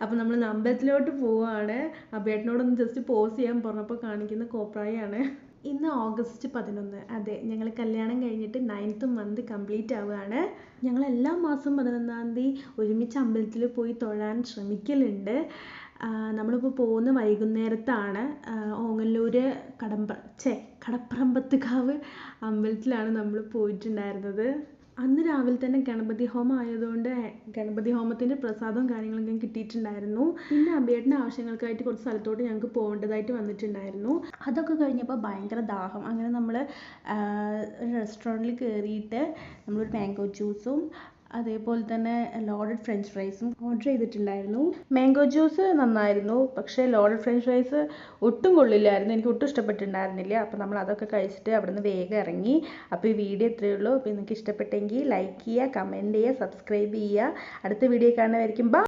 അപ്പോൾ നമ്മൾ അമ്പലത്തിലോട്ട് പോവുകയാണ്. അബേട്ടനോടൊന്ന് ജസ്റ്റ് പോസ് ചെയ്യാൻ പറഞ്ഞപ്പോൾ കാണിക്കുന്ന കോപ്രായാണ്. ഇന്ന് ഓഗസ്റ്റ് 11. അതെ, ഞങ്ങൾ കല്യാണം കഴിഞ്ഞിട്ട് 9th മന്ത് കംപ്ലീറ്റ് ആവുകയാണ്. ഞങ്ങൾ എല്ലാ മാസവും 11-ാം തീയതി ഒരുമിച്ച് അമ്പലത്തിൽ പോയി തൊഴാൻ ശ്രമിക്കലുണ്ട്. നമ്മളിപ്പോൾ പോകുന്ന വൈകുന്നേരത്താണ്. ഓങ്ങല്ലൂർ കടപ്പറമ്പത്തുകാവ് അമ്പലത്തിലാണ് നമ്മൾ പോയിട്ടുണ്ടായിരുന്നത്. അന്ന് രാവിലെ തന്നെ ഗണപതി ഹോമം ആയതുകൊണ്ട് ഗണപതി ഹോമത്തിൻ്റെ പ്രസാദവും കാര്യങ്ങളൊക്കെ കിട്ടിയിട്ടുണ്ടായിരുന്നു. പിന്നെ അബിയേട്ടൻ്റെ ആവശ്യങ്ങൾക്കായിട്ട് കുറച്ച് സ്ഥലത്തോട്ട് ഞങ്ങൾക്ക് പോകേണ്ടതായിട്ട് വന്നിട്ടുണ്ടായിരുന്നു. അതൊക്കെ കഴിഞ്ഞപ്പോൾ ഭയങ്കര ദാഹം. അങ്ങനെ നമ്മൾ ഒരു റെസ്റ്റോറൻറ്റിൽ കയറിയിട്ട് നമ്മളൊരു മാംഗോ ജ്യൂസും അതേപോലെ തന്നെ ലോഡഡ് ഫ്രഞ്ച് ഫ്രൈസും ഓർഡർ ചെയ്തിട്ടുണ്ടായിരുന്നു. മാംഗോ ജ്യൂസ് നന്നായിരുന്നു, പക്ഷേ ലോഡഡ് ഫ്രഞ്ച് ഫ്രൈസ് ഒട്ടും കൊള്ളില്ലായിരുന്നു. എനിക്ക് ഒട്ടും ഇഷ്ടപ്പെട്ടിട്ടുണ്ടായിരുന്നില്ല. അപ്പോൾ നമ്മൾ അതൊക്കെ കഴിച്ചിട്ട് അവിടെ നിന്ന് വേഗം ഇറങ്ങി. അപ്പോൾ ഈ വീഡിയോ ഇത്രയേ ഉള്ളൂ. അപ്പോൾ നിങ്ങൾക്ക് ഇഷ്ടപ്പെട്ടെങ്കിൽ ലൈക്ക് ചെയ്യുക, കമൻറ്റ് ചെയ്യുക, സബ്സ്ക്രൈബ് ചെയ്യുക. അടുത്ത വീഡിയോ കാണുന്നതായിരിക്കും. ബൈ.